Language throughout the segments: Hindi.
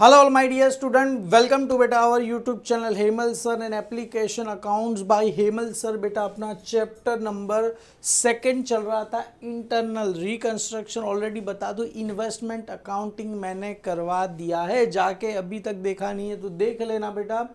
Hello all my dear student, welcome to बेटा our YouTube channel Hemal sir and application accounts by Hemal sir. बेटा अपना चैप्टर नंबर सेकंड चल रहा था इंटरनल रिकंस्ट्रक्शन। ऑलरेडी बता दूं इन्वेस्टमेंट अकाउंटिंग मैंने करवा दिया है, जाके अभी तक देखा नहीं है तो देख लेना बेटा।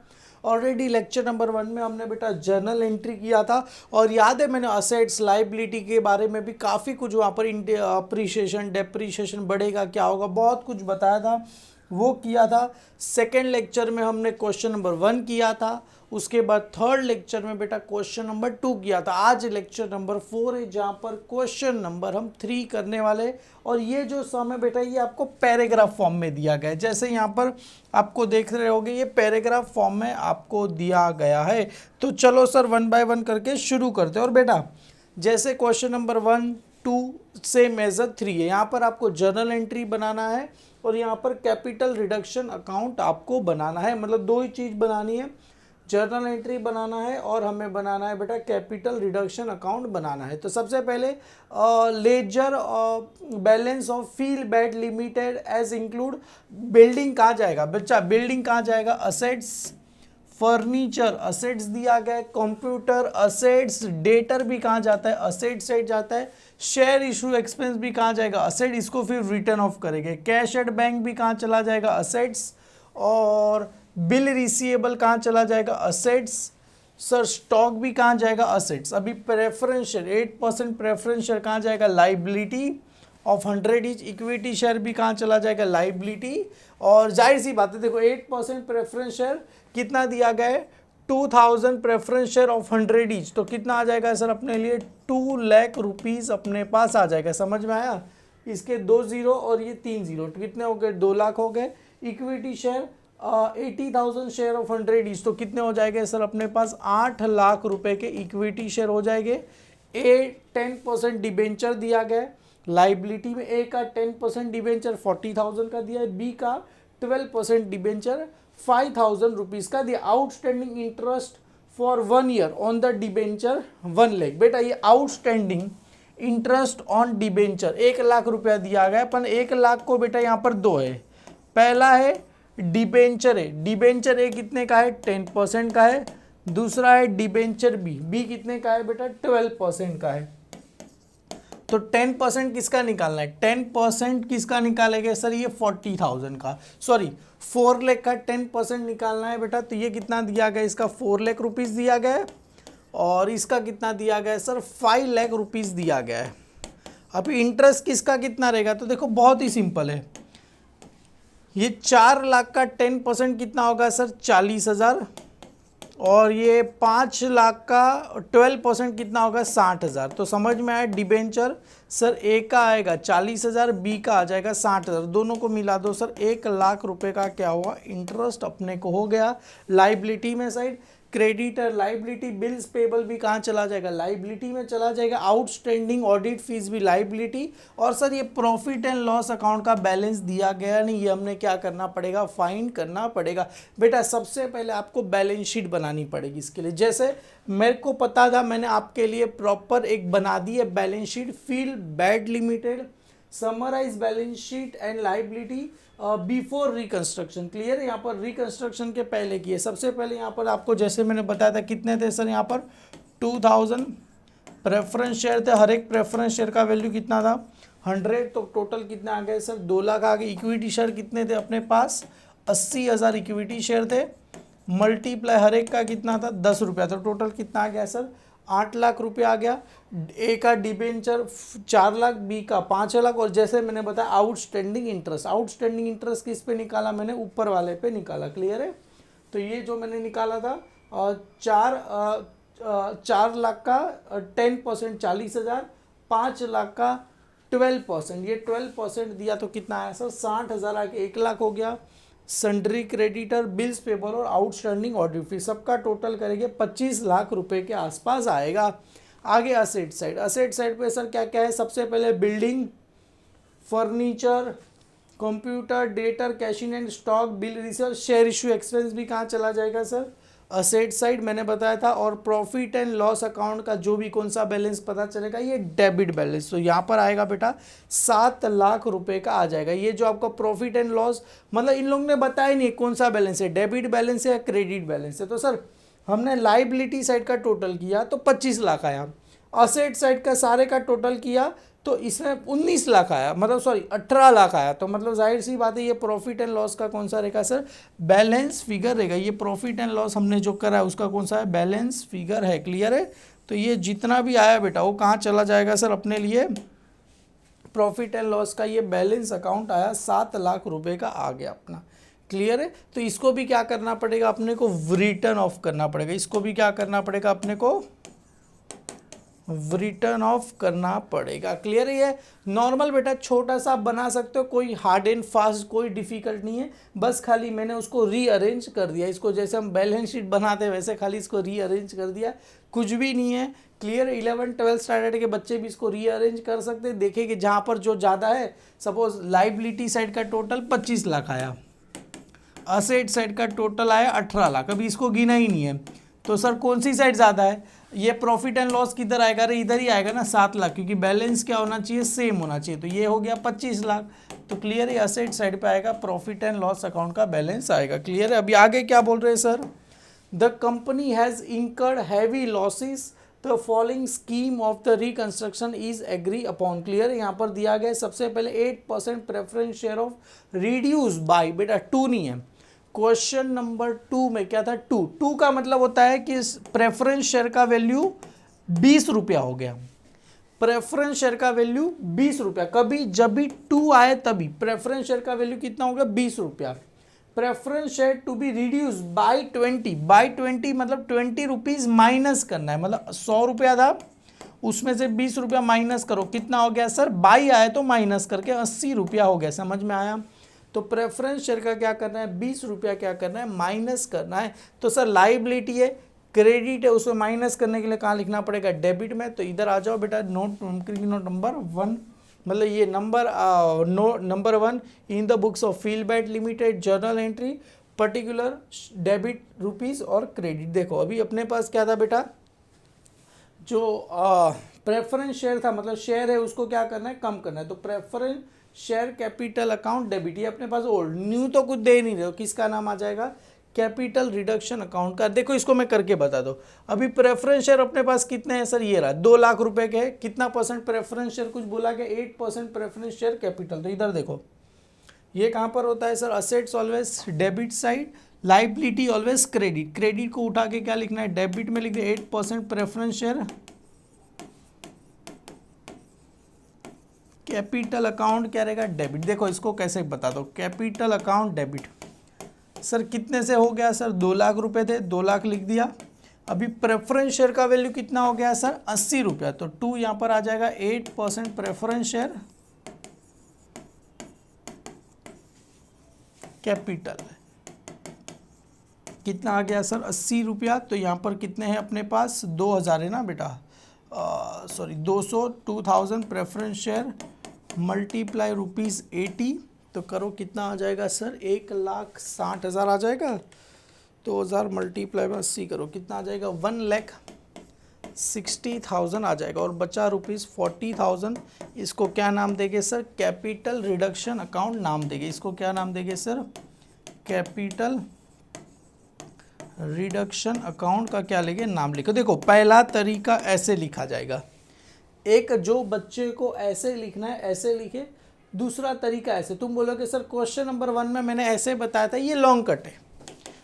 ऑलरेडी लेक्चर नंबर 1 में हमने बेटा जर्नल एंट्री किया था और याद है मैंने असेट्स लाइबिलिटी के बारे में भी काफ़ी कुछ वहाँ पर अप्रिशिएशन डेप्रिशिएशन बढ़ेगा क्या होगा बहुत कुछ बताया था, वो किया था। सेकेंड लेक्चर में हमने क्वेश्चन नंबर 1 किया था, उसके बाद थर्ड लेक्चर में बेटा क्वेश्चन नंबर 2 किया था। आज लेक्चर नंबर 4 है जहाँ पर क्वेश्चन नंबर हम 3 करने वाले। और ये जो सम है बेटा ये आपको पैराग्राफ फॉर्म में दिया गया है, जैसे यहाँ पर आपको देख रहे होगे ये पैराग्राफ फॉर्म में आपको दिया गया है। तो चलो सर 1 बाय 1 करके शुरू करते हैं। और बेटा जैसे क्वेश्चन नंबर 1, 2 से मेजर 3 है, यहाँ पर आपको जर्नल एंट्री बनाना है और यहाँ पर कैपिटल रिडक्शन अकाउंट आपको बनाना है। मतलब दो ही चीज़ बनानी है, जर्नल एंट्री बनाना है और हमें बनाना है बेटा कैपिटल रिडक्शन अकाउंट बनाना है। तो सबसे पहले ledger balance of field bad limited as include building कहाँ जाएगा बच्चा, बिल्डिंग कहाँ जाएगा, असेट्स फर्नीचर असेट्स दिया गया है, कंप्यूटर असेट्स, डेटर भी कहाँ जाता है असेट साइड जाता है, शेयर इशू एक्सपेंस भी कहाँ जाएगा असेट, इसको फिर रिटर्न ऑफ करेंगे, कैश एट बैंक भी कहाँ चला जाएगा असेट्स, और बिल रिसीवेबल कहाँ चला जाएगा असेट्स, सर स्टॉक भी कहाँ जाएगा असेट्स। अभी प्रेफरेंशियल 8% प्रेफरेंस शेयर कहाँ जाएगा liability of 100 etch, equity share भी कहाँ चला जाएगा लाइबिलिटी। और जाहिर सी बात है देखो 8% प्रेफरेंस शेयर कितना दिया गया है 2000 प्रेफरेंस शेयर ऑफ 100 इच, तो कितना आ जाएगा सर अपने लिए 2 लाख रुपीज़ अपने पास आ जाएगा। समझ में आया, इसके 2 जीरो और ये 3 जीरो कितने हो गए 2 लाख हो गए। Equity share 80,000 share of 100 etch, तो कितने हो जाएंगे सर अपने पास 8 लाख रुपए के इक्विटी शेयर हो जाएंगे। 10% डिबेंचर दिया गया है लाइबिलिटी में, ए का 10% डिबेंचर 40,000 का दिया है, बी का 12% डिबेंचर 5,000 रुपीज़ का दिया। Outstanding interest for 1 year on the debenture 1 lakh. बेटा ये outstanding interest on debenture 1 lakh रुपया दिया गया, पर 1 लाख को बेटा यहाँ पर दो है। पहला है डिबेंचर है, डिबेंचर ए कितने का है 10% का है, दूसरा है डिबेंचर बी, बी कितने का है बेटा 12% का है। तो 10% किसका निकालना है, 10% किसका निकालेंगे सर ये 40,000 का, सॉरी 4 लाख का 10% निकालना है बेटा। तो ये कितना दिया गया इसका 4 लाख रुपीज़ दिया गया है और इसका कितना दिया गया है सर 5 लाख रुपीज़ दिया गया है। अभी इंटरेस्ट किसका कितना रहेगा, तो देखो बहुत ही सिंपल है, ये 4 लाख का 10% कितना होगा सर 40,000 और ये 5 लाख का 12% कितना होगा 60,000। तो समझ में आया, डिबेंचर सर ए का आएगा 40,000, बी का आ जाएगा 60,000, दोनों को मिला दो सर 1 लाख रुपए का क्या हुआ इंटरेस्ट अपने को हो गया। लाइबिलिटी में side creditor liability, bills payable भी कहाँ चला जाएगा लाइबिलिटी में चला जाएगा, आउटस्टैंडिंग ऑडिट फीस भी लाइबिलिटी। और सर ये प्रॉफिट एंड लॉस अकाउंट का बैलेंस दिया गया नहीं, ये हमने क्या करना पड़ेगा फाइंड करना पड़ेगा। बेटा सबसे पहले आपको बैलेंस शीट बनानी पड़ेगी इसके लिए, जैसे मेरे को पता था मैंने आपके लिए प्रॉपर एक बना दी है balance sheet, field bad limited summarise balance sheet and liability before reconstruction. Clear है, यहाँ पर रिकंस्ट्रक्शन के पहले की है। सबसे पहले यहाँ पर आपको जैसे मैंने बताया था कितने थे सर यहाँ पर 2000 प्रेफरेंस शेयर थे, हर एक प्रेफरेंस शेयर का वैल्यू कितना था 100, तो टोटल कितना आ गए सर 2 लाख आ गए। इक्विटी शेयर कितने थे अपने पास 80,000 इक्विटी शेयर थे, मल्टीप्लाई हर एक का कितना था 10 रुपया, तो टोटल कितना आ गया सर 8 लाख रुपये आ गया। ए का डिबेंचर 4 लाख, बी का 5 लाख, और जैसे मैंने बताया आउटस्टैंडिंग इंटरेस्ट, आउटस्टैंडिंग इंटरेस्ट किस पे निकाला मैंने ऊपर वाले पे निकाला। क्लियर है, तो ये जो मैंने निकाला था 4 लाख का 10% 40,000, 5 लाख का 12%, ये 12% दिया तो कितना आया सर 60,000 आके 1 लाख हो गया। सन्ड्री क्रेडिटर बिल्स पेबल और आउटस्टैंडिंग ऑडिट फी सबका टोटल करेंगे 25 लाख रुपए के आसपास आएगा। आगे असेट साइड, असेट साइड पे सर क्या क्या है, सबसे पहले building furniture computer debtor cash in and stock bill receive, share issue expense भी कहाँ चला जाएगा सर असेट साइड मैंने बताया था, और प्रॉफिट एंड लॉस अकाउंट का जो भी कौन सा बैलेंस पता चलेगा, ये डेबिट बैलेंस। तो यहाँ पर आएगा बेटा 7 लाख रुपए का आ जाएगा। ये जो आपका प्रॉफिट एंड लॉस, मतलब इन लोगों ने बताया नहीं कौन सा बैलेंस है, डेबिट बैलेंस है या क्रेडिट बैलेंस है। तो सर हमने लाइबिलिटी साइड का टोटल किया तो 25 लाख आया, असेट साइड का सारे का टोटल किया तो इसमें 19 लाख आया, मतलब सॉरी 18 लाख आया। तो मतलब जाहिर सी बात है ये प्रॉफिट एंड लॉस का कौन सा रहेगा सर, बैलेंस फिगर रहेगा। ये प्रॉफिट एंड लॉस हमने जो करा है उसका कौन सा है, बैलेंस फिगर है। क्लियर है। तो ये जितना भी आया बेटा वो कहाँ चला जाएगा सर, अपने लिए प्रॉफिट एंड लॉस का ये बैलेंस अकाउंट आया 7 लाख रुपए का आ गया अपना। क्लियर है। तो इसको भी क्या करना पड़ेगा अपने को, रिटर्न ऑफ करना पड़ेगा। इसको भी क्या करना पड़ेगा अपने को, रिटर्न ऑफ करना पड़ेगा। क्लियर है। ये नॉर्मल बेटा छोटा सा आप बना सकते हो, कोई हार्ड एंड फास्ट कोई डिफिकल्ट नहीं है, बस खाली मैंने उसको रीअरेंज कर दिया। इसको जैसे हम बैलेंस शीट बनाते हैं वैसे खाली इसको रीअरेंज कर दिया, कुछ भी नहीं है। क्लियर। 11-12 स्टैंडर्ड के बच्चे भी इसको रीअरेंज कर सकते हैं। देखिए कि जहाँ पर जो ज़्यादा है, सपोज लाइबिलिटी साइड का टोटल 25 लाख आया, असेट साइड का टोटल आया 18 लाख, अभी इसको गिना ही नहीं है। तो सर कौन सी साइड ज़्यादा है, ये प्रॉफिट एंड लॉस किधर आएगा, अरे इधर ही आएगा ना 7 लाख, क्योंकि बैलेंस क्या होना चाहिए, सेम होना चाहिए। तो ये हो गया 25 लाख। तो क्लियर है, असेट साइड पे आएगा, प्रॉफिट एंड लॉस अकाउंट का बैलेंस आएगा। क्लियर है। अभी आगे क्या बोल रहे हैं sir, the company has incurred heavy losses, the following scheme of the reconstruction is agree upon. Clear है। यहाँ पर दिया गया सबसे पहले 8% preference share of reduce by, बेटा 2 नहीं है, क्वेश्चन नंबर 2 में क्या था, 2 का मतलब होता है कि प्रेफरेंस शेयर का वैल्यू 20 रुपया हो गया। प्रेफरेंस शेयर का वैल्यू 20 रुपया, कभी जब भी 2 आए तभी प्रेफरेंस शेयर का वैल्यू कितना हो गया, 20 रुपया। Preference share to be reduce by 20 मतलब 20 रुपीज माइनस करना है, मतलब 100 रुपया था उसमें से 20 रुपया माइनस करो, कितना हो गया सर, बाई आए तो माइनस करके 80 रुपया हो गया। समझ में आया। तो प्रेफरेंस शेयर का क्या करना है, 20 रुपया क्या करना है, माइनस करना है। तो सर लाइबिलिटी है, क्रेडिट है, उसमें माइनस करने के लिए कहाँ लिखना पड़ेगा, डेबिट में। तो इधर आ जाओ बेटा, नोट नंबर 1, मतलब ये number 1 in the books of Feelbat limited journal entry particular debit rupees और क्रेडिट। देखो अभी अपने पास क्या था बेटा, जो प्रेफरेंस शेयर था, मतलब शेयर है उसको क्या करना है, कम करना है। तो preference share capital account debit, ये अपने पास ओल्ड, न्यू तो कुछ दे नहीं रहे हो, किसका नाम आ जाएगा, कैपिटल रिडक्शन अकाउंट का। देखो इसको मैं करके बता दो। अभी प्रेफरेंस शेयर अपने पास कितने हैं सर, ये रहा 2 लाख रुपए के, कितना परसेंट प्रेफरेंस शेयर, कुछ बोला गया 8% प्रेफरेंस शेयर कैपिटल। तो इधर देखो ये कहाँ पर होता है sir, assets always debit side, liability always credit. Credit को उठा के क्या लिखना है, डेबिट में लिख दे 8% प्रेफरेंस शेयर कैपिटल अकाउंट क्या रहेगा, डेबिट। देखो इसको कैसे बता दो, कैपिटल अकाउंट डेबिट। सर कितने से हो गया सर, 2 लाख रुपए थे, 2 लाख लिख दिया। अभी प्रेफरेंस शेयर का वैल्यू कितना हो गया सर, 80 रुपया। तो 2 यहाँ पर आ जाएगा, 8% प्रेफरेंस शेयर कैपिटल, कितना आ गया सर, 80 रुपया। तो यहाँ पर कितने हैं अपने पास, 2000 है ना बेटा, सॉरी 2000 प्रेफरेंस शेयर मल्टीप्लाई ₹80। तो करो कितना आ जाएगा सर, 1,60,000 आ जाएगा। 2000 मल्टीप्लाई में 80 करो, कितना आ जाएगा, 1,60,000 आ जाएगा। और बचा ₹40,000, इसको क्या नाम देंगे सर, कैपिटल रिडक्शन अकाउंट नाम देंगे। इसको क्या नाम देंगे सर, कैपिटल रिडक्शन अकाउंट का क्या लेंगे, नाम लिखो। देखो पहला तरीका ऐसे लिखा जाएगा, एक जो बच्चे को ऐसे लिखना है ऐसे लिखे, दूसरा तरीका ऐसे। तुम बोलोगे सर क्वेश्चन नंबर 1 में मैंने ऐसे बताया था, ये लॉन्ग कट है,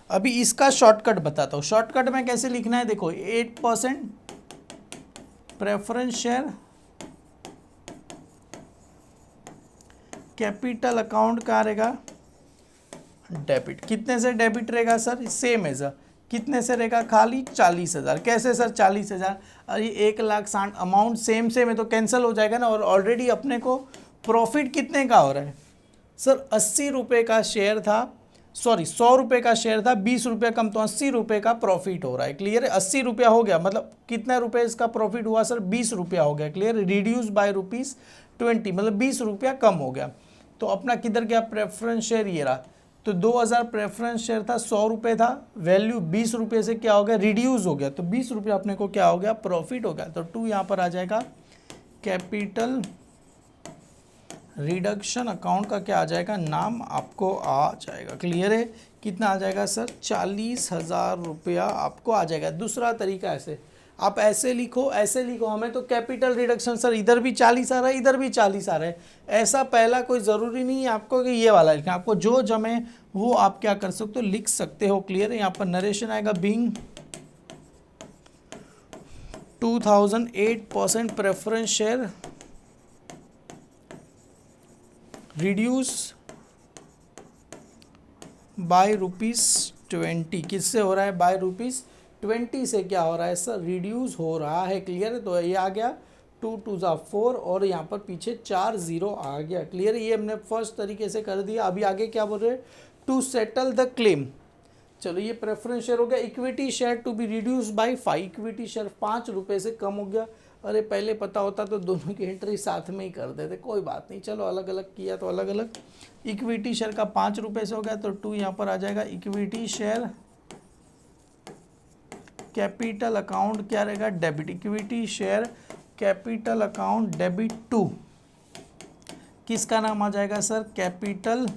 अभी इसका शॉर्टकट बताता हूँ। शॉर्टकट में कैसे लिखना है, देखो 8% प्रेफरेंस शेयर कैपिटल अकाउंट का रहेगा डेबिट। कितने से डेबिट रहेगा सर, सेम है सर, कितने से रहेगा, खाली 40,000। कैसे सर 40,000, अरे 1,60,000 अमाउंट सेम सेम है तो कैंसिल हो जाएगा ना। और ऑलरेडी अपने को प्रॉफिट कितने का हो रहा है सर, 80 रुपये का शेयर था, सॉरी 100 रुपये का शेयर था, 20 रुपये कम, तो 80 रुपये का प्रॉफिट हो रहा है। क्लियर है, 80 रुपया हो गया, मतलब कितने रुपये इसका प्रॉफिट हुआ सर, 20 रुपया हो गया। क्लियर, रिड्यूस बाय ₹20, मतलब 20 रुपया कम हो गया। तो अपना किधर गया प्रेफरेंस शेयर, ये रहा। तो 2000 प्रेफरेंस शेयर था, 100 रुपये था, वैल्यू 20 रुपये से क्या हो गया, रिड्यूस हो गया, तो 20 रुपये अपने को क्या हो गया, प्रॉफिट हो गया। तो 2 यहाँ पर आ जाएगा, कैपिटल रिडक्शन अकाउंट का क्या आ जाएगा, नाम आपको आ जाएगा। क्लियर है, कितना आ जाएगा सर, 40,000 रुपया आपको आ जाएगा। दूसरा तरीका ऐसे, आप ऐसे लिखो, ऐसे लिखो, हमें तो कैपिटल रिडक्शन सर इधर भी 40 आ रहा है, इधर भी 40 आ रहा है, ऐसा पहला कोई ज़रूरी नहीं है आपको कि ये वाला लिखना, आपको जो जमे वो आप क्या कर सकते हो, लिख सकते हो। क्लियर है, यहाँ पर नरेशन आएगा, being 2008% preference share reduce by ₹20, किससे हो रहा है, बाय ₹20 से क्या हो रहा है सर, रिड्यूस हो रहा है। क्लियर है, तो ये आ गया 2 2 4 और यहाँ पर पीछे 4 0 आ गया। क्लियर है, ये हमने फर्स्ट तरीके से कर दिया। अभी आगे क्या बोल रहे हैं, टू सेटल द क्लेम। चलो ये प्रेफरेंस शेयर हो गया। Equity share to be reduce by 5, equity share 5 रुपये से कम हो गया। अरे पहले पता होता तो दोनों की एंट्री साथ में ही कर देते, कोई बात नहीं, चलो अलग अलग किया तो अलग अलग। इक्विटी शेयर का 5 रुपये से हो गया, तो 2 यहाँ पर आ जाएगा, इक्विटी शेयर कैपिटल अकाउंट क्या रहेगा, debit, equity share capital account debit 2, किसका नाम आ जाएगा सर, कैपिटल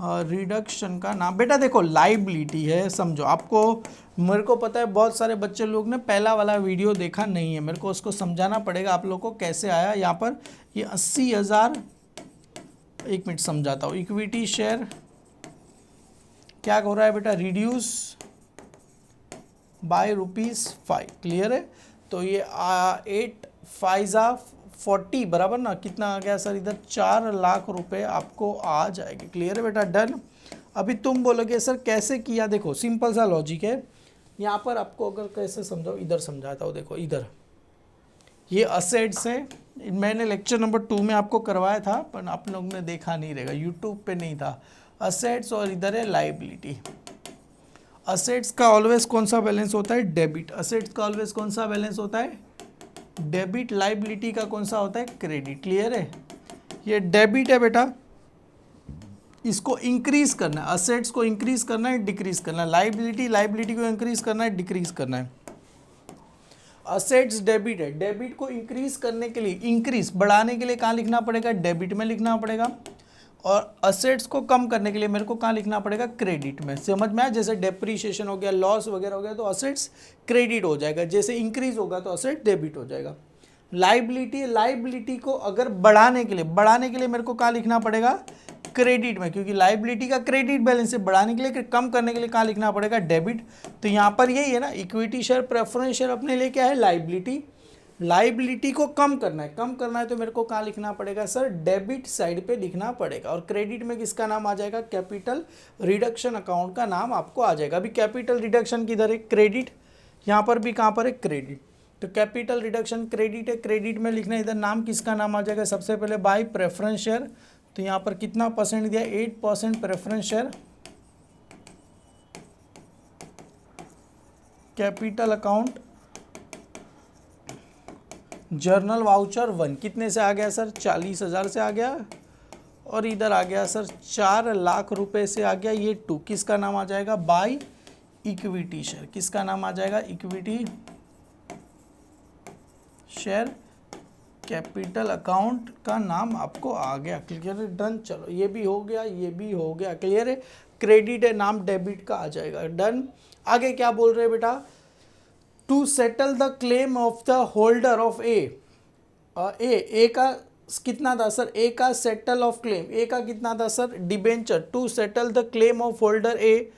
रिडक्शन का नाम। बेटा देखो लाइबिलिटी है, समझो, आपको, मेरे को पता है बहुत सारे बच्चे लोग ने पहला वाला वीडियो देखा नहीं है, मेरे को उसको समझाना पड़ेगा आप लोग को कैसे आया। यहाँ पर ये 80,000, एक मिनट समझाता हूँ। इक्विटी शेयर क्या हो रहा है बेटा, रिड्यूस बाय ₹5। क्लियर है, तो ये 8 5 40 बराबर ना, कितना आ गया सर, इधर 4 लाख रुपए आपको आ जाएंगे। क्लियर है बेटा, डन। अभी तुम बोलोगे सर कैसे किया, देखो सिंपल सा लॉजिक है। यहाँ पर आपको अगर कैसे समझाओ, इधर समझाता हूँ, देखो इधर ये असेट्स है, मैंने लेक्चर नंबर 2 में आपको करवाया था, पर आप लोग ने देखा नहीं रहेगा, यूट्यूब पे नहीं था। असेट्स और इधर है लाइबिलिटी। असेट्स का ऑलवेज कौन सा बैलेंस होता है, डेबिट। असेट्स का ऑलवेज कौन सा बैलेंस होता है, डेबिट। लाइबिलिटी का कौन सा होता है, क्रेडिट। क्लियर है, ये डेबिट है बेटा, इसको इंक्रीज करना है, असेट्स को इंक्रीज करना है, डिक्रीज करना है। लाइबिलिटी को इंक्रीज करना है, डिक्रीज करना है। असेट्स डेबिट है, डेबिट को इंक्रीज करने के लिए, इंक्रीज बढ़ाने के लिए कहाँ लिखना पड़ेगा, डेबिट में लिखना पड़ेगा, और असेट्स को कम करने के लिए मेरे को कहाँ लिखना पड़ेगा, क्रेडिट में। समझ में आया, जैसे डेप्रीशिएशन हो गया, लॉस वगैरह हो गया, तो असेट्स क्रेडिट हो जाएगा, जैसे इंक्रीज होगा तो असेट डेबिट हो जाएगा। लाइबिलिटी को अगर बढ़ाने के लिए मेरे को कहाँ लिखना पड़ेगा, क्रेडिट में, क्योंकि लाइबिलिटी का क्रेडिट बैलेंस से बढ़ाने के लिए, कम करने के लिए कहाँ लिखना पड़ेगा, डेबिट। तो यहाँ पर यही है ना, इक्विटी शेयर प्रेफरेंस शेयर अपने लिए क्या है, लाइबिलिटी को कम करना है तो मेरे को कहाँ लिखना पड़ेगा सर, डेबिट साइड पे लिखना पड़ेगा। और क्रेडिट में किसका नाम आ जाएगा, कैपिटल रिडक्शन अकाउंट का नाम आपको आ जाएगा। अभी कैपिटल रिडक्शन किधर है, क्रेडिट, यहाँ पर भी कहाँ पर है, क्रेडिट। तो कैपिटल रिडक्शन क्रेडिट है, क्रेडिट में लिखना, इधर नाम किसका नाम आ जाएगा, सबसे पहले बाय प्रेफरेंस शेयर। तो यहाँ पर कितना परसेंट दिया, 8% preference share capital account journal voucher 1, कितने से आ गया सर, 40,000 से आ गया, और इधर आ गया सर 4 लाख रुपए से आ गया। ये 2 किसका नाम आ जाएगा, बाय इक्विटी शेयर, किसका नाम आ जाएगा, इक्विटी शेयर कैपिटल अकाउंट का नाम आपको आ गया। क्लियर है, डन। चलो ये भी हो गया, ये भी हो गया। क्लियर है, क्रेडिट है, नाम डेबिट का आ जाएगा, डन। आगे क्या बोल रहे हैं बेटा, to settle the claim of the holder of A का कितना था सर, ए का सेटल ऑफ क्लेम, ए का कितना था sir, debenture. To settle the claim of holder A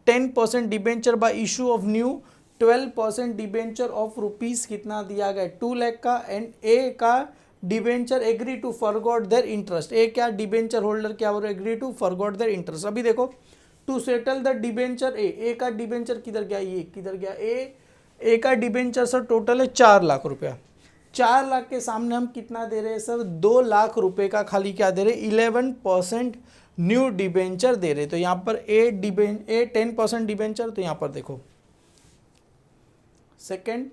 10% debenture by issue of new 12% debenture of rupees कितना दिया गया, 2 लाख का। एंड ए का debenture agree to forgot their interest, A क्या डिबेंचर होल्डर क्या हो रहा है, agree to forgot their interest. अभी देखो, to settle the debenture A का डिबेंचर किधर गया, ये किधर गया, ए का डिबेंचर सर टोटल है 4 लाख रुपया। 4 लाख के सामने हम कितना दे रहे हैं सर, 2 लाख रुपए का खाली क्या दे रहे, 11% न्यू डिबेंचर दे रहे। तो यहाँ पर ए 10% डिबेंचर, तो यहाँ पर देखो सेकेंड,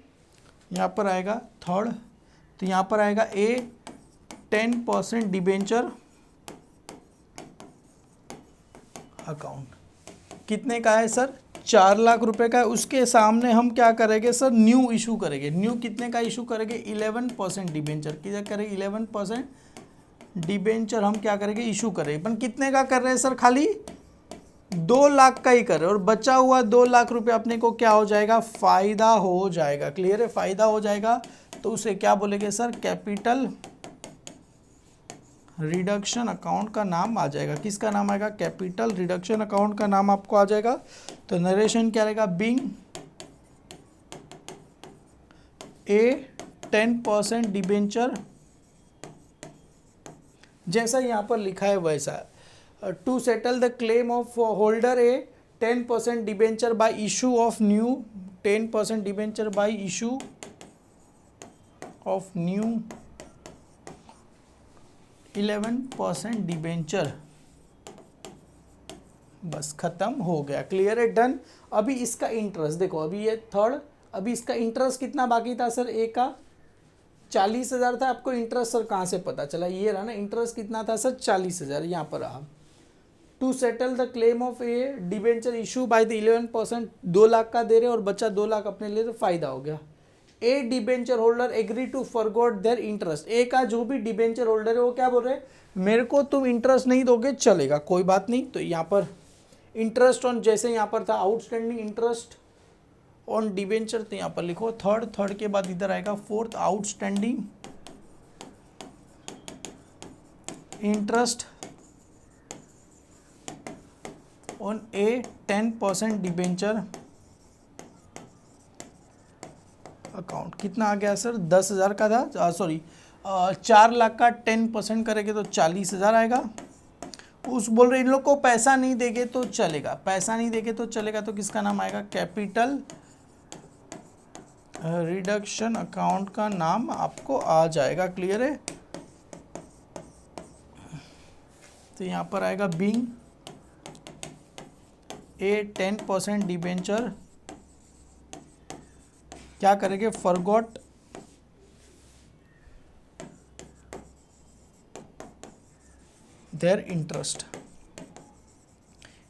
यहाँ पर आएगा थर्ड, तो यहाँ पर आएगा ए 10% डिबेंचर अकाउंट कितने का है सर, 4 लाख रुपए का है। उसके सामने हम क्या करेंगे सर, न्यू इशू करेंगे। न्यू कितने का इशू करेंगे, 11% डिबेंचर। कितना करेंगे, 11% डिबेंचर हम क्या करेंगे, इशू करेंगे। पर कितने का कर रहे हैं सर, खाली 2 लाख का ही कर रहे हैं, और बचा हुआ 2 लाख रुपए अपने को क्या हो जाएगा, फायदा हो जाएगा। क्लियर है, फायदा हो जाएगा। तो उसे क्या बोलेंगे सर, कैपिटल रिडक्शन अकाउंट का नाम आ जाएगा। किसका नाम आएगा, कैपिटल रिडक्शन अकाउंट का नाम आपको आ जाएगा। तो नरेशन क्या रहेगा, बीइंग ए 10% डिबेंचर, जैसा यहाँ पर लिखा है वैसा, to settle the claim of holder A 10% debenture by issue of new 10% debenture by issue of new 11% debenture. बस खत्म हो गया। क्लियर है, डन। अभी इसका इंटरेस्ट देखो, अभी ये थर्ड, अभी इसका इंटरेस्ट कितना बाकी था सर, ए का 40,000 था। आपको इंटरेस्ट सर कहाँ से पता चला, ये रहा ना, इंटरेस्ट कितना था सर, 40,000 यहाँ पर रहा। To settle the claim of a debenture issue by the 11%, 2 lakh का दे रहे और बच्चा 2 लाख अपने लिए, तो फायदा हो गया। A debenture holder agree to forgot their interest, A का जो भी डिबेंचर होल्डर है वो क्या बोल रहे हैं, मेरे को तुम इंटरेस्ट नहीं दोगे चलेगा, कोई बात नहीं। तो यहाँ पर इंटरेस्ट ऑन, जैसे यहाँ पर था आउटस्टैंडिंग इंटरेस्ट ऑन डिबेंचर, तो यहाँ पर लिखो थर्ड के बाद इधर आएगा fourth, outstanding interest on A 10% debenture account. कितना आ गया सर, 10,000 का था, सॉरी 4 लाख का 10% करेंगे तो 40,000 आएगा। उस बोल रहे इन लोग को पैसा नहीं देंगे तो चलेगा, पैसा नहीं देंगे तो चलेगा, तो किसका नाम आएगा, कैपिटल रिडक्शन अकाउंट का नाम आपको आ जाएगा। क्लियर है, तो यहाँ पर आएगा बीइंग ए 10% डिबेंचर, क्या करेंगे, फॉरगॉट देयर इंटरेस्ट।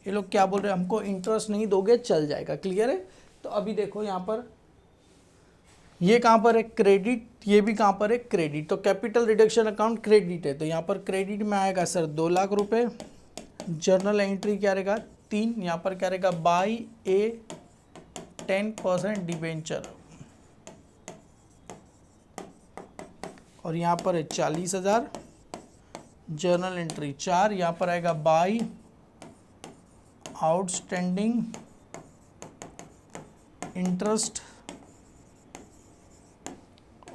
ये लोग क्या बोल रहे हैं, हमको इंटरेस्ट नहीं दोगे चल जाएगा। क्लियर है, तो अभी देखो यहाँ पर ये कहाँ पर है, क्रेडिट, ये भी कहाँ पर है, क्रेडिट। तो कैपिटल रिडक्शन अकाउंट क्रेडिट है, तो यहाँ पर क्रेडिट में आएगा सर 2 लाख रुपए। जर्नल एंट्री क्या रहेगा, 3, यहाँ पर क्या रहेगा, बाय ए 10% डिबेंचर, और यहाँ पर है 40,000। जर्नल एंट्री 4, यहाँ पर आएगा by outstanding interest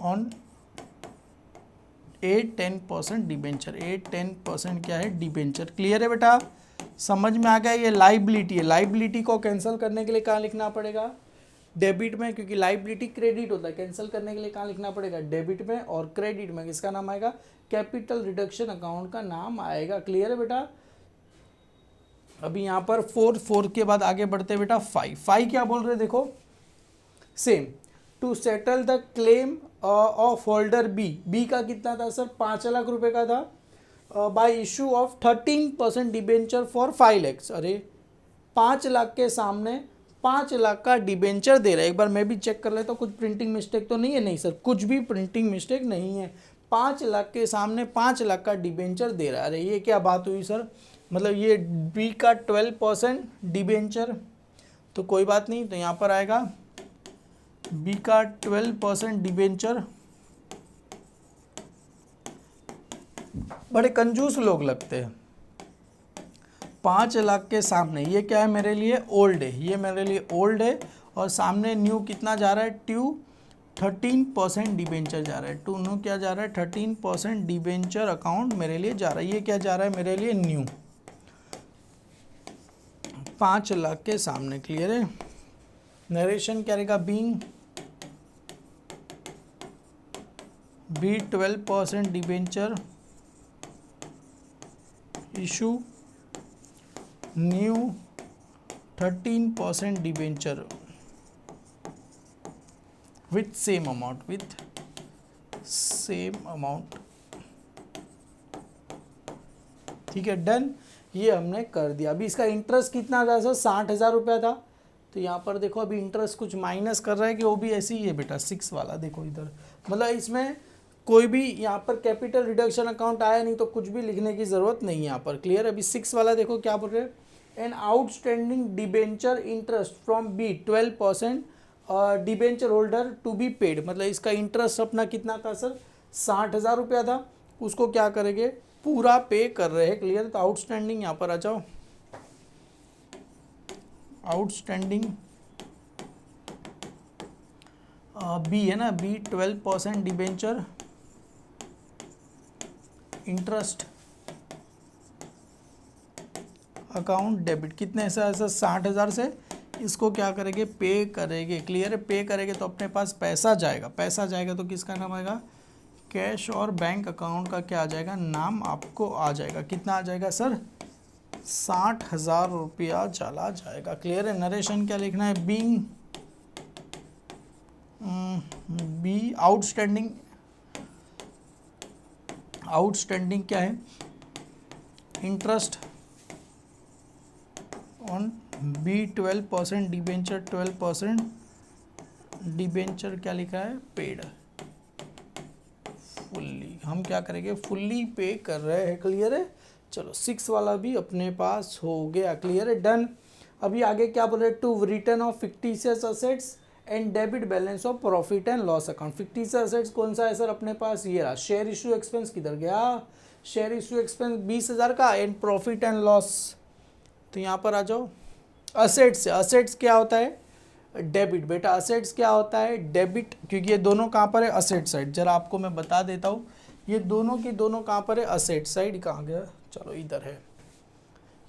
on A 10% debenture. A 10% क्या है, डिबेंचर। क्लियर है बेटा, समझ में आ गया। ये लाइबिलिटी है, लाइबिलिटी को कैंसिल करने के लिए कहाँ लिखना पड़ेगा, डेबिट में, क्योंकि लाइबिलिटी क्रेडिट होता है। कैंसिल करने के लिए कहाँ लिखना पड़ेगा, डेबिट में, और क्रेडिट में किसका नाम आएगा, कैपिटल रिडक्शन अकाउंट का नाम आएगा। क्लियर है बेटा। अभी यहाँ पर 4 के बाद आगे बढ़ते बेटा 5 क्या बोल रहे देखो, same, to settle the claim of holder B का कितना था सर, 5 लाख रुपए का था, by issue of 13% debenture for 5 lakhs। अरे 5 लाख के सामने 5 लाख का डिबेंचर दे रहा है। एक बार मैं भी चेक कर लेता हूँ, कुछ प्रिंटिंग मिस्टेक तो नहीं है। नहीं सर, कुछ भी प्रिंटिंग मिस्टेक नहीं है। 5 लाख के सामने 5 लाख का डिबेंचर दे रहा है। अरे ये क्या बात हुई सर, मतलब ये बी का 12% डिबेंचर, तो कोई बात नहीं। तो यहाँ पर आएगा बी का 12% डिबेंचर। बड़े कंजूस लोग लगते हैं। 5 लाख के सामने ये क्या है, मेरे लिए ओल्ड है, ये मेरे लिए ओल्ड है, और सामने न्यू कितना जा रहा है, ट्यू 13% डिबेंचर जा रहा है। टू न्यू क्या जा रहा है, 13% डिबेंचर अकाउंट मेरे लिए जा रहा है। ये क्या जा रहा है, मेरे लिए न्यू 5 लाख के सामने। क्लियर है। नरेशन क्या रहेगा, being B 12% debenture issue new 13% debenture with same amount. ठीक है, डन। ये हमने कर दिया। अभी इसका इंटरेस्ट कितना था सर, 60,000 रुपया था। तो यहाँ पर देखो अभी इंटरेस्ट कुछ माइनस कर रहा है कि वो भी ऐसे ही है बेटा, 6 वाला देखो इधर, मतलब इसमें कोई भी यहाँ पर कैपिटल रिडक्शन अकाउंट आया नहीं तो कुछ भी लिखने की ज़रूरत नहीं है यहाँ पर। क्लियर। अभी 6 वाला देखो क्या बोल रहे हैं, an outstanding debenture interest from B 12% debenture holder to be paid, मतलब इसका इंटरेस्ट अपना कितना था सर, 60,000 रुपया था, उसको क्या करेंगे, पूरा पे कर रहे हैं। क्लियर। तो आउटस्टैंडिंग यहाँ पर आ जाओ, आउटस्टैंडिंग बी है ना, B 12% debenture interest account debit, कितने ऐसा 60,000 से इसको क्या करेंगे, पे करेंगे। क्लियर है। पे करेंगे तो अपने पास पैसा जाएगा, पैसा जाएगा तो किसका नाम आएगा, कैश और बैंक अकाउंट का क्या आ जाएगा, नाम आपको आ जाएगा। कितना आ जाएगा सर, 60,000 रुपया चला जाएगा। क्लियर है। नरेशन क्या लिखना है, बीइंग बी आउटस्टैंडिंग, आउटस्टैंडिंग क्या है, interest on B 12% debenture 12% debenture क्या लिखा है, पेड फुल्ली, हम क्या करेंगे, फुल्ली पे कर रहे हैं। क्लियर है। चलो 6 वाला भी अपने पास हो गया। क्लियर है, डन। अभी आगे क्या बोल रहे हैं, to written off fictitious assets and debit balance of profit and loss account. Fictitious assets कौन सा है सर, अपने पास ये रहा, शेयर इशू एक्सपेंस किधर गया, शेयर इशू एक्सपेंस 20,000 का, एंड प्रॉफिट एंड लॉस, तो यहाँ पर आ जाओ, असेट्स से, असेट्स क्या होता है, डेबिट। बेटा असेट्स क्या होता है, डेबिट, क्योंकि ये दोनों कहाँ पर है, असेट साइड। जरा आपको मैं बता देता हूँ, ये दोनों की दोनों कहाँ पर है, असेट साइड। कहाँ गया, चलो इधर है,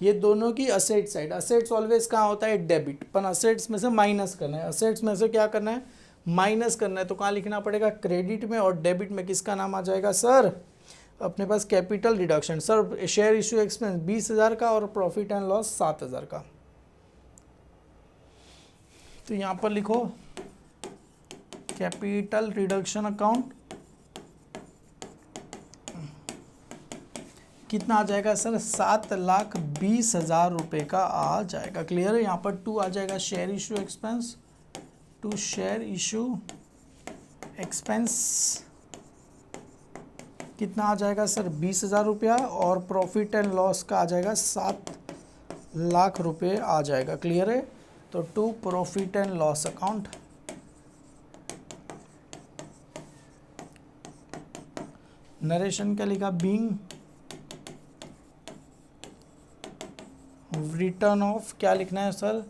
ये दोनों की असेट साइड। असेट्स ऑलवेज कहाँ होता है, डेबिट, पर असेट्स में से माइनस करना है, असेट्स में से क्या करना है, माइनस करना है, तो कहाँ लिखना पड़ेगा, क्रेडिट में। और डेबिट में किसका नाम आ जाएगा सर, अपने पास capital reduction. Sir share issue expense 20,000 का और प्रॉफिट एंड लॉस 7,000 का, तो यहाँ पर लिखो कैपिटल रिडक्शन अकाउंट, कितना आ जाएगा सर, 7,20,000 रुपये का आ जाएगा। क्लियर है। यहाँ पर 2 आ जाएगा share issue expense, to share issue expense कितना आ जाएगा सर, 20,000 रुपया, और प्रॉफिट एंड लॉस का आ जाएगा 7 लाख रुपये आ जाएगा। क्लियर है। तो to profit and loss account, narration क्या लिखा, बीइंग रिटर्न ऑफ, क्या लिखना है sir,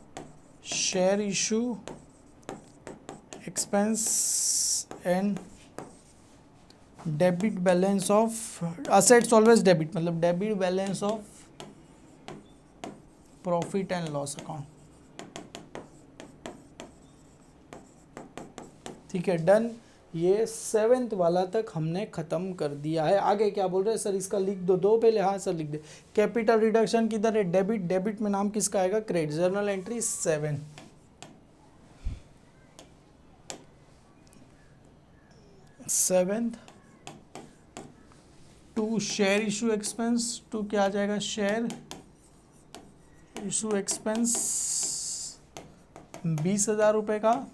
share issue expense and debit balance of, assets always debit, मतलब debit balance of profit and loss account. ठीक है, डन। ये 7th वाला तक हमने खत्म कर दिया है। आगे क्या बोल रहे हैं सर, इसका लिख दो पहले, हाँ सर लिख दे। कैपिटल रिडक्शन किधर है, डेबिट, डेबिट में नाम किसका आएगा, credit. Journal entry 7, to share issue expense, to क्या आ जाएगा, शेयर इशू एक्सपेंस 20,000 रुपये का,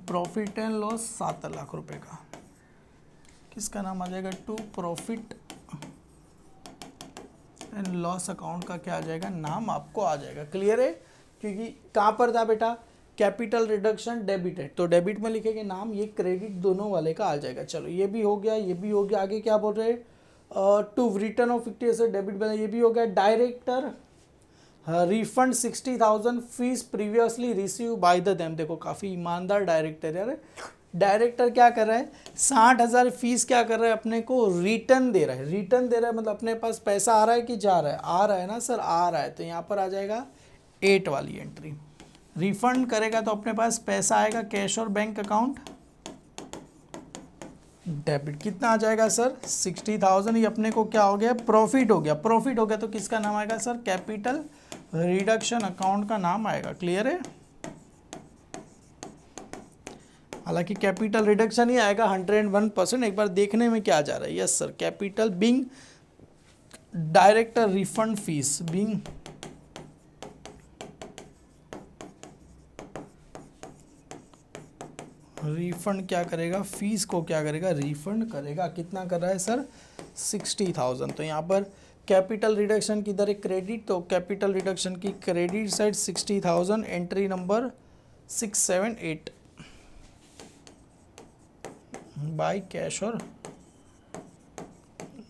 प्रॉफिट एंड लॉस 7 लाख रुपए का, किसका नाम आ जाएगा, to profit and loss account का क्या आ जाएगा, नाम आपको आ जाएगा। क्लियर है। क्योंकि कहाँ पर था बेटा, कैपिटल रिडक्शन डेबिट है, तो डेबिट में लिखेंगे नाम, ये क्रेडिट दोनों वाले का आ जाएगा। चलो ये भी हो गया, ये भी हो गया। आगे क्या बोल रहे हैं, to written off fictitious debit balance, ये भी हो गया। Director refund 60,000 fees previously receive by the them. देखो काफ़ी ईमानदार डायरेक्टर यार। डायरेक्टर क्या कर रहा है, 60,000 फीस क्या कर रहा है, अपने को रिटर्न दे रहा है। रिटर्न दे रहा है मतलब अपने पास पैसा आ रहा है कि जा रहा है, आ रहा है ना सर, आ रहा है। तो यहाँ पर आ जाएगा 8 वाली एंट्री। रिफंड करेगा तो अपने पास पैसा आएगा, कैश और बैंक अकाउंट डेबिट। कितना आ जाएगा सर, 60,000। ये अपने को क्या हो गया, प्रॉफिट हो गया। प्रॉफिट हो गया तो किसका नाम आएगा सर, कैपिटल रिडक्शन अकाउंट का नाम आएगा। क्लियर है। हालांकि कैपिटल रिडक्शन ही आएगा 101%। एक बार देखने में क्या जा रहा है, yes sir, capital being direct refund fees being refund क्या करेगा, फीस को क्या करेगा, रिफंड करेगा। कितना कर रहा है सर, 60,000। तो यहाँ पर कैपिटल रिडक्शन की दर है क्रेडिट, तो कैपिटल रिडक्शन की credit side 60,000, entry number 678 by cash और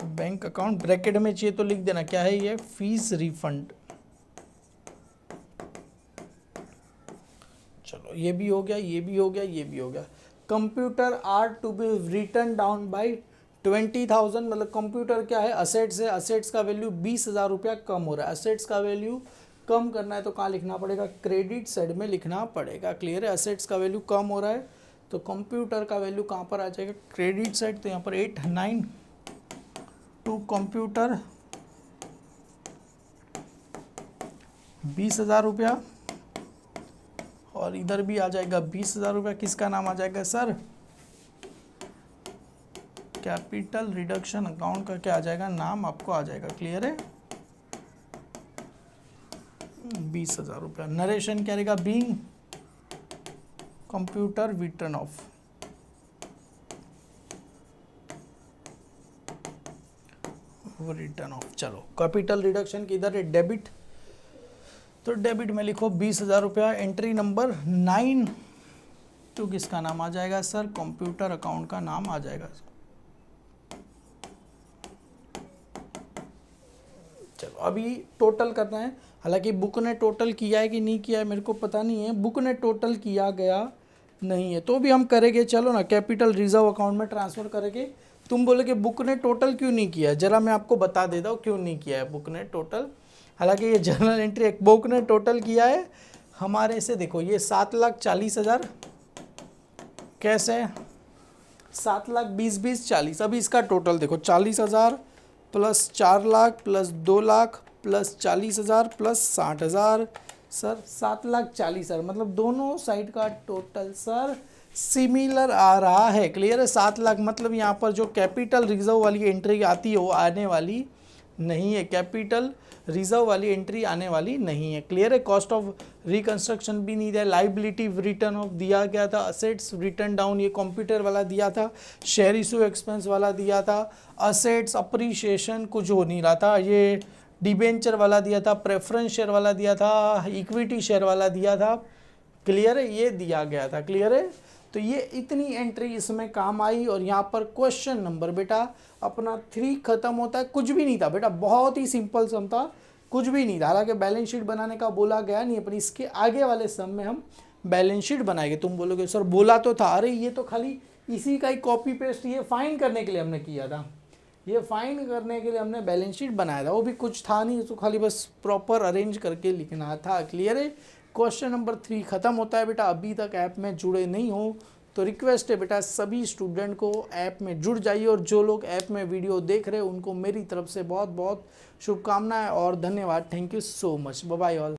बैंक अकाउंट। ब्रैकेट में चाहिए तो लिख देना क्या है ये, फीस रिफंड। चलो ये भी हो गया, ये भी हो गया, ये भी हो गया। Computer are to be written down by 20,000, मतलब कंप्यूटर क्या है, असेट्स है, असेट्स का वैल्यू 20,000 रुपया कम हो रहा है। असेट्स का वैल्यू कम करना है तो कहाँ लिखना पड़ेगा, क्रेडिट साइड में लिखना पड़ेगा। क्लियर है, असेट्स का वैल्यू कम हो रहा है तो कंप्यूटर का वैल्यू कहाँ पर आ जाएगा, क्रेडिट साइड। तो यहाँ पर 892 कंप्यूटर 20,000 रुपया, और इधर भी आ जाएगा 20,000 रुपया। किसका नाम आ जाएगा सर, कैपिटल रिडक्शन अकाउंट का क्या आ जाएगा, नाम आपको आ जाएगा। क्लियर है, 20,000 रुपया। नरेशन क्या रहेगा, being computer return of. Return of. चलो कैपिटल रिडक्शन की इधर है डेबिट, तो डेबिट में लिखो 20,000 रुपया, एंट्री नंबर 9। तो किसका नाम आ जाएगा सर, कंप्यूटर अकाउंट का नाम आ जाएगा। चलो अभी टोटल करना है, हालांकि बुक ने टोटल किया है कि नहीं किया है मेरे को पता नहीं है, बुक ने टोटल किया गया नहीं है तो भी हम करेंगे। चलो ना, कैपिटल रिजर्व अकाउंट में ट्रांसफर करेंगे। तुम बोले कि बुक ने टोटल क्यों नहीं किया, जरा मैं आपको बता देता हूँ क्यों नहीं किया है बुक ने टोटल। हालांकि ये जर्नल एंट्री एक बुक ने टोटल किया है हमारे से, देखो ये 7,40,000 कैसे, 7,20,20,40। अभी इसका टोटल देखो, 40,000 plus 4 lakh plus 2 lakh plus 40,000 plus 60,000, sir 7,40,000, मतलब दोनों साइड का टोटल सर सिमिलर आ रहा है। क्लियर है, 7 लाख, मतलब यहाँ पर जो कैपिटल रिजर्व वाली एंट्री आती है वो आने वाली नहीं है, कैपिटल रिजर्व वाली एंट्री आने वाली नहीं है। क्लियर है, कॉस्ट ऑफ रिकंस्ट्रक्शन भी नहीं दिया, लाइबिलिटी रिटर्न ऑफ दिया गया था, असेट्स रिटर्न डाउन ये कंप्यूटर वाला दिया था, शेयर इशू एक्सपेंस वाला दिया था, असेट्स अप्रिशिएशन कुछ हो नहीं रहा था, ये डिबेंचर वाला दिया था, प्रेफरेंस शेयर वाला दिया था, इक्विटी शेयर वाला दिया था। क्लियर है, ये दिया गया था। क्लियर है, तो ये इतनी एंट्री इसमें काम आई। और यहाँ पर क्वेश्चन नंबर बेटा अपना 3 खत्म होता है। कुछ भी नहीं था बेटा, बहुत ही सिंपल सम था, कुछ भी नहीं था। हालांकि बैलेंस शीट बनाने का बोला गया नहीं, पर इसके आगे वाले सम में हम बैलेंस शीट बनाएंगे। तुम बोलोगे सर बोला तो था, अरे ये तो खाली इसी का ही कॉपी पेस्ट, ये फाइन करने के लिए हमने किया था, ये फाइन करने के लिए हमने बैलेंस शीट बनाया था, वो भी कुछ था नहीं, तो खाली बस प्रॉपर अरेंज करके लिखना था। क्लियर है, क्वेश्चन नंबर 3 खत्म होता है बेटा। अभी तक ऐप में जुड़े नहीं हो तो रिक्वेस्ट है बेटा सभी स्टूडेंट को ऐप में जुड़ जाइए, और जो लोग ऐप में वीडियो देख रहे हैं उनको मेरी तरफ से बहुत बहुत शुभकामनाएं और धन्यवाद। Thank you so much, bye bye all.